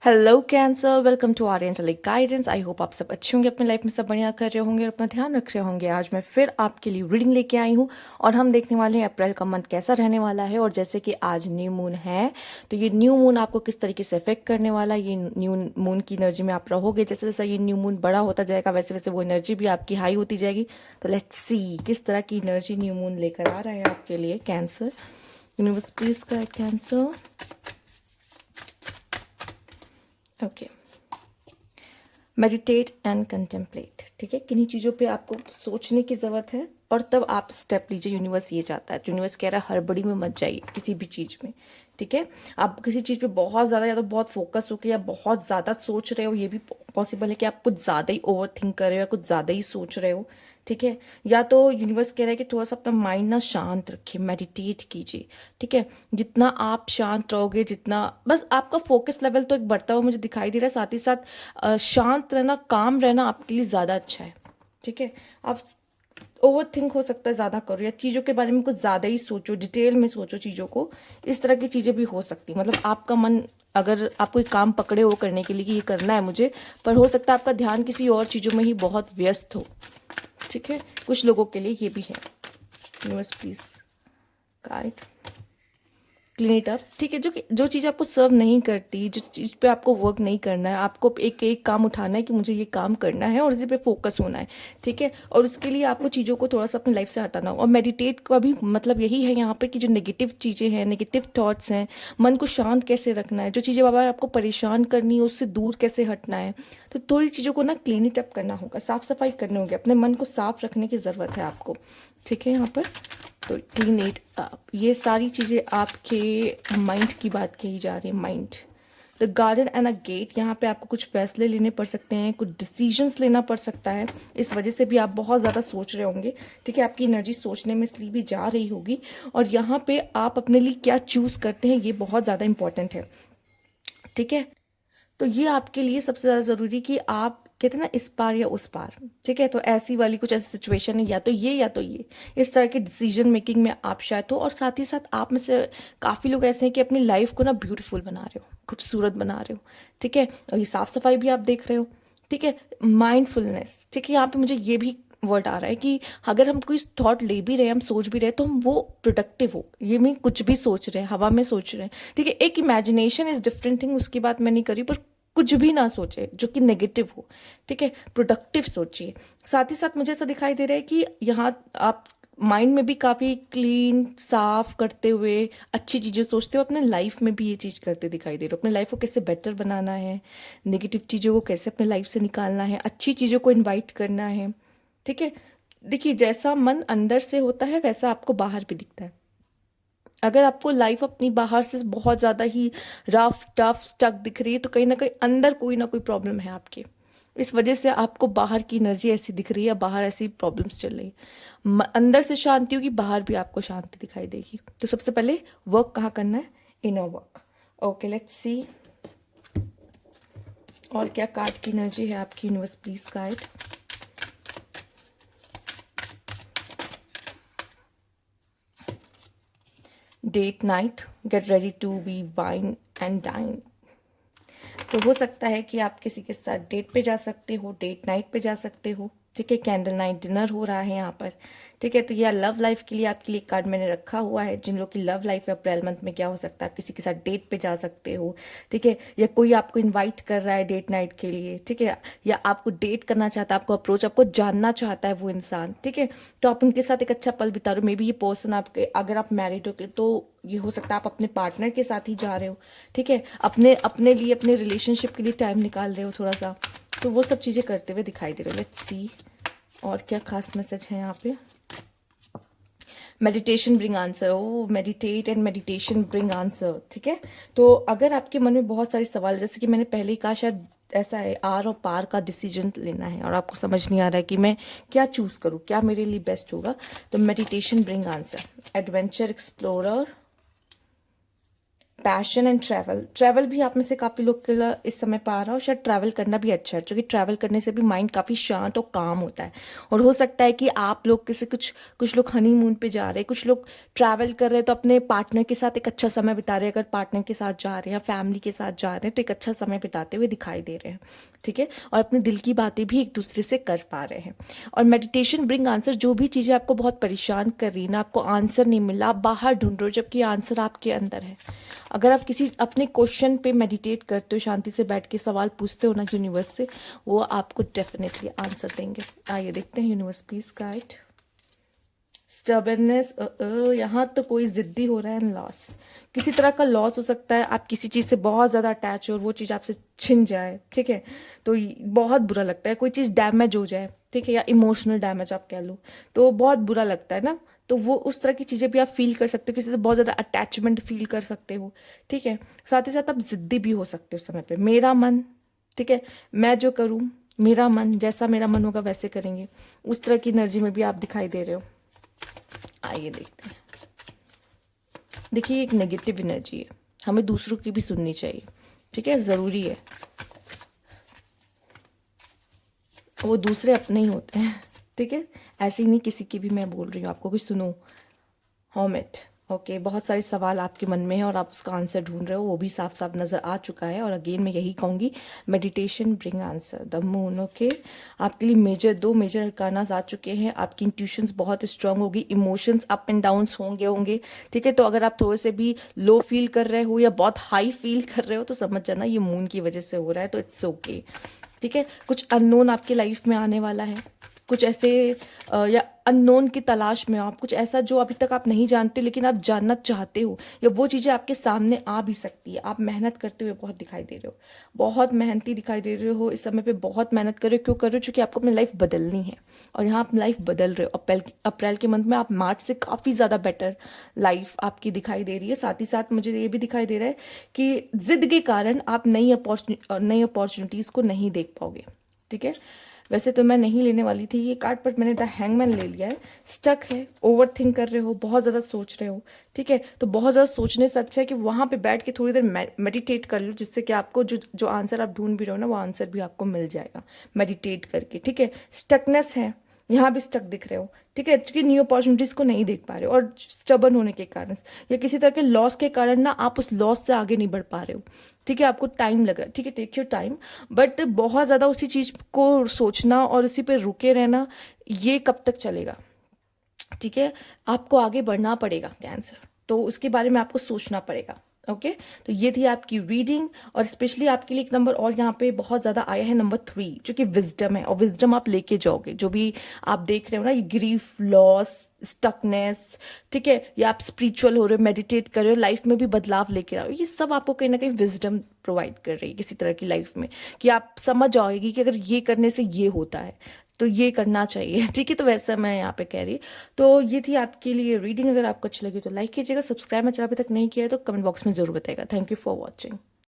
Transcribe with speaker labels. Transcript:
Speaker 1: Hello Cancer, welcome to Aryan guidance. I hope आप सब अच्छे होंगे, अपनी लाइफ में सब बढ़िया कर रहे होंगे और अपना ध्यान रख रहे होंगे। आज मैं फिर आपके लिए रीडिंग लेके आई हूँ और हम देखने वाले हैं अप्रैल का मंथ कैसा रहने वाला है। और जैसे कि आज न्यू मून है, तो ये न्यू मून आपको किस तरीके से इफेक्ट करने वाला है, ये न्यू मून की एनर्जी में आप रहोगे। जैसे जैसे ये न्यू मून बड़ा होता जाएगा वैसे वैसे वो एनर्जी भी आपकी हाई होती जाएगी। तो लेट्स सी किस तरह की एनर्जी न्यू मून लेकर आ रहा है आपके लिए cancer. Universe please guide cancer. Okay, meditate and contemplate. ठीक है, किन्हीं चीज़ों पे आपको सोचने की ज़रूरत है और तब आप स्टेप लीजिए। यूनिवर्स ये चाहता है, यूनिवर्स कह रहा है हड़बड़ी में मत जाइए किसी भी चीज़ में। ठीक है, आप किसी चीज़ पे बहुत ज़्यादा या तो बहुत फोकस होकर या बहुत ज़्यादा सोच रहे हो, ये भी पॉसिबल है कि आप कुछ ज़्यादा ही ओवर थिंक कर रहे हो या कुछ ज़्यादा ही सोच रहे हो। ठीक है, या तो यूनिवर्स कह रहा है कि थोड़ा सा अपना माइंड ना शांत रखिए, मेडिटेट कीजिए। ठीक है, जितना आप शांत रहोगे, जितना बस आपका फोकस लेवल तो एक बढ़ता हुआ मुझे दिखाई दे रहा है, साथ ही साथ शांत रहना, काम रहना आपके लिए ज़्यादा अच्छा है। ठीक है, आप ओवर थिंक हो सकता है ज़्यादा करो या चीज़ों के बारे में कुछ ज़्यादा ही सोचो, डिटेल में सोचो चीज़ों को। इस तरह की चीज़ें भी हो सकती, मतलब आपका मन, अगर आप कोई काम पकड़े हो करने के लिए कि ये करना है मुझे, पर हो सकता है आपका ध्यान किसी और चीज़ों में ही बहुत व्यस्त हो। ठीक है, कुछ लोगों के लिए ये भी है। Universe please guide clean it up. ठीक है, जो चीज़ आपको सर्व नहीं करती, जिस चीज़ पे आपको वर्क नहीं करना है, आपको एक एक काम उठाना है कि मुझे ये काम करना है और इसी पे फोकस होना है। ठीक है, और उसके लिए आपको चीज़ों को थोड़ा सा अपनी लाइफ से हटाना हो। और मेडिटेट का भी मतलब यही है यहाँ पे कि जो नेगेटिव चीज़ें हैं, नेगेटिव थॉट्स हैं, मन को शांत कैसे रखना है, जो चीज़ें बार बार आपको परेशान करनी है उससे दूर कैसे हटना है। तो थोड़ी चीज़ों को ना क्लीन इट अप करना होगा, साफ सफाई करनी होगी, अपने मन को साफ रखने की ज़रूरत है आपको। ठीक है, यहाँ पर तो क्लीन इट अप, ये सारी चीज़ें आपके माइंड की बात कही जा रही है। Mind, the garden and a gate, यहाँ पे आपको कुछ फैसले लेने पड़ सकते हैं, कुछ डिसीजंस लेना पड़ सकता है। इस वजह से भी आप बहुत ज़्यादा सोच रहे होंगे। ठीक है, आपकी एनर्जी सोचने में इसलिए भी जा रही होगी। और यहाँ पे आप अपने लिए क्या चूज़ करते हैं ये बहुत ज़्यादा इंपॉर्टेंट है। ठीक है, तो ये आपके लिए सबसे ज़्यादा ज़रूरी कि आप कहते हैं ना इस पार या उस पार। ठीक है, तो ऐसी वाली कुछ ऐसी सिचुएशन है, या तो ये या तो ये, इस तरह के डिसीजन मेकिंग में आप शायद हो। और साथ ही साथ आप में से काफ़ी लोग ऐसे हैं कि अपनी लाइफ को ना ब्यूटीफुल बना रहे हो, खूबसूरत बना रहे हो। ठीक है, और ये साफ सफाई भी आप देख रहे हो। ठीक है, माइंडफुलनेस। ठीक है, यहाँ पे मुझे ये भी वर्ड आ रहा है कि अगर हम कोई थॉट ले भी रहे हैं, हम सोच भी रहे हैं, तो हम वो प्रोडक्टिव हो। ये नहीं कुछ भी सोच रहे हैं, हवा में सोच रहे हैं। ठीक है, एक इमेजिनेशन इज डिफरेंट थिंग, उसकी बात मैं नहीं करी, पर कुछ भी ना सोचे जो कि नेगेटिव हो। ठीक है, प्रोडक्टिव सोचिए। साथ ही साथ मुझे ऐसा दिखाई दे रहा है कि यहाँ आप माइंड में भी काफ़ी क्लीन साफ करते हुए अच्छी चीज़ें सोचते हो, अपने लाइफ में भी ये चीज़ करते दिखाई दे रहे हो। अपने लाइफ को कैसे बेटर बनाना है, नेगेटिव चीज़ों को कैसे अपने लाइफ से निकालना है, अच्छी चीज़ों को इन्वाइट करना है। ठीक है, देखिए जैसा मन अंदर से होता है वैसा आपको बाहर भी दिखता है। अगर आपको लाइफ अपनी बाहर से बहुत ज़्यादा ही रफ टफ स्टक दिख रही है, तो कहीं अंदर कोई ना कोई प्रॉब्लम है आपके। इस वजह से आपको बाहर की एनर्जी ऐसी दिख रही है, बाहर ऐसी प्रॉब्लम्स चल रही है। अंदर से शांति होगी, बाहर भी आपको शांति दिखाई देगी। तो सबसे पहले वर्क कहाँ करना है? Inner work. Okay, let's see और क्या कार्ड की एनर्जी है आपकी। Universe please guide. Date night, get ready to be wine and dine. तो हो सकता है कि आप किसी के साथ डेट पे जा सकते हो, डेट नाइट पे जा सकते हो। ठीक है, कैंडल नाइट डिनर हो रहा है यहाँ पर। ठीक है, तो यह लव लाइफ के लिए आपके लिए कार्ड मैंने रखा हुआ है। जिन लोग की लव लाइफ है, अप्रैल मंथ में क्या हो सकता है, आप किसी के साथ डेट पे जा सकते हो। ठीक है, या कोई आपको इनवाइट कर रहा है डेट नाइट के लिए। ठीक है, या आपको डेट करना चाहता है, आपको अप्रोच, आपको जानना चाहता है वो इंसान। ठीक है, तो आप उनके साथ एक अच्छा पल बिता रहे हो। मे बी ये पर्सन आपके, अगर आप मैरिड हो तो ये हो सकता है आप अपने पार्टनर के साथ ही जा रहे हो। ठीक है, अपने अपने लिए, अपने रिलेशनशिप के लिए टाइम निकाल रहे हो थोड़ा सा। तो वो सब चीज़ें करते हुए दिखाई दे रहे हो। लेट्स सी और क्या खास मैसेज है यहाँ पे। Meditation bring answer. Oh, meditate and meditation bring answer. ठीक है, तो अगर आपके मन में बहुत सारे सवाल, जैसे कि मैंने पहले ही कहा, शायद ऐसा है आर और पार का डिसीजन लेना है और आपको समझ नहीं आ रहा है कि मैं क्या चूज़ करूँ, क्या मेरे लिए बेस्ट होगा, तो meditation bring answer. Adventure explorer, passion and travel. Travel भी आप में से काफ़ी लोग के लिए इस समय पे आ रहा है, और शायद ट्रैवल करना भी अच्छा है, क्योंकि ट्रैवल करने से भी माइंड काफ़ी शांत और काम होता है। और हो सकता है कि आप लोग किसी कुछ लोग हनीमून पे जा रहे हैं, कुछ लोग ट्रैवल कर रहे हैं तो अपने पार्टनर के साथ एक अच्छा समय बिता रहे हैं। अगर पार्टनर के साथ जा रहे हैं या फैमिली के साथ जा रहे हैं तो एक अच्छा समय बिताते हुए दिखाई दे रहे हैं, ठीक है। और अपने दिल की बातें भी एक दूसरे से कर पा रहे हैं। और मेडिटेशन ब्रिंग आंसर। जो भी चीज़ें आपको बहुत परेशान कर रही है ना, आपको आंसर नहीं मिला, आप बाहर ढूंढ रहे हो जबकि आंसर आपके अंदर है। अगर आप किसी अपने क्वेश्चन पे मेडिटेट करते हो, शांति से बैठ के सवाल पूछते हो ना यूनिवर्स से, वो आपको डेफिनेटली आंसर देंगे। आइए देखते हैं, यूनिवर्स प्लीज गाइड। स्टबर्नेस, यहाँ तो कोई जिद्दी हो रहा है। लॉस, किसी तरह का लॉस हो सकता है। आप किसी चीज़ से बहुत ज़्यादा अटैच हो और वो चीज़ आपसे छिन जाए, ठीक है, तो बहुत बुरा लगता है। कोई चीज़ डैमेज हो जाए, ठीक है, या इमोशनल डैमेज आप कह लो, तो बहुत बुरा लगता है ना। तो वो उस तरह की चीज़ें भी आप फील कर सकते हो, किसी से बहुत ज़्यादा अटैचमेंट फील कर सकते हो, ठीक है। साथ ही साथ आप जिद्दी भी हो सकते हो उस समय पे। मेरा मन, ठीक है, मैं जो करूँ, मेरा मन, जैसा मेरा मन होगा वैसे करेंगे, उस तरह की एनर्जी में भी आप दिखाई दे रहे हो। आइए देखते हैं। देखिए, एक नेगेटिव एनर्जी है, हमें दूसरों की भी सुननी चाहिए, ठीक है, ज़रूरी है। वो दूसरे अपने ही होते हैं, ठीक है, ऐसे ही नहीं किसी की भी मैं बोल रही हूँ आपको कि सुनो। हॉमिट, ओके, बहुत सारे सवाल आपके मन में है और आप उसका आंसर ढूंढ रहे हो, वो भी साफ साफ नज़र आ चुका है। और अगेन मैं यही कहूँगी, meditation bring answer. The moon, okay, आपके लिए दो मेजर अरकानास आ चुके हैं। आपकी इंट्यूशंस बहुत स्ट्रांग होगी, इमोशंस अप एंड डाउन्स होंगे, ठीक है। तो अगर आप थोड़े से भी लो फील कर रहे हो या बहुत हाई फील कर रहे हो तो समझ जाना ये मून की वजह से हो रहा है, तो इट्स ओके, ठीक है। कुछ अननोन आपके लाइफ में आने वाला है, कुछ ऐसे या अननोन की तलाश में हो आप, कुछ ऐसा जो अभी तक आप नहीं जानते लेकिन आप जानना चाहते हो, या वो चीज़ें आपके सामने आ भी सकती है। आप मेहनत करते हुए बहुत दिखाई दे रहे हो, बहुत मेहनती दिखाई दे रहे हो इस समय पे, बहुत मेहनत कर रहे हो। क्यों कर रहे हो? क्योंकि आपको अपनी लाइफ बदलनी है, और यहाँ आप लाइफ बदल रहे हो। अप्रैल के मंथ में आप मार्च से काफ़ी ज़्यादा बेटर लाइफ आपकी दिखाई दे रही है। साथ ही साथ मुझे ये भी दिखाई दे रहा है कि जिद के कारण आप नई अपॉर्चुनिटीज़ को नहीं देख पाओगे, ठीक है। वैसे तो मैं नहीं लेने वाली थी ये कार्ड, पर मैंने द हैंगमैन ले लिया है। स्टक है, ओवर थिंक कर रहे हो, बहुत ज़्यादा सोच रहे हो, ठीक है। तो बहुत ज़्यादा सोचने से अच्छा है कि वहाँ पे बैठ के थोड़ी देर मेडिटेट कर लो, जिससे कि आपको जो आंसर आप ढूंढ भी रहे हो ना, वो आंसर भी आपको मिल जाएगा मेडिटेट करके, ठीक है। स्टकनेस है, यहाँ भी स्टक दिख रहे हो, ठीक है, क्योंकि न्यू अपॉर्चुनिटीज़ को नहीं देख पा रहे हो, और स्टबर्न होने के कारण या किसी तरह के लॉस के कारण ना आप उस लॉस से आगे नहीं बढ़ पा रहे हो, ठीक है। आपको टाइम लग रहा है, ठीक है, टेक योर टाइम। बट बहुत ज़्यादा उसी चीज़ को सोचना और उसी पे रुके रहना, ये कब तक चलेगा, ठीक है। आपको आगे बढ़ना पड़ेगा कैंसर, तो उसके बारे में आपको सोचना पड़ेगा, ओके। तो ये थी आपकी रीडिंग, और स्पेशली आपके लिए एक नंबर और यहाँ पे बहुत ज़्यादा आया है, नंबर 3, जो कि विजडम है। और विजडम आप लेके जाओगे, जो भी आप देख रहे हो ना, ये ग्रीफ, लॉस, स्टकनेस, ठीक है, या आप स्पिरिचुअल हो रहे हो, मेडिटेट कर रहे हो, लाइफ में भी बदलाव लेके आओ, ये सब आपको कहीं ना कहीं विजडम प्रोवाइड कर रही है किसी तरह की लाइफ में, कि आप समझ जाओगे कि अगर ये करने से ये होता है तो ये करना चाहिए, ठीक है। तो वैसा मैं यहाँ पे कह रही। तो ये थी आपके लिए रीडिंग। अगर आपको अच्छी लगी तो लाइक कीजिएगा, सब्सक्राइब मैं अभी तक नहीं किया है तो कमेंट बॉक्स में जरूर बताएगा। Thank you for watching.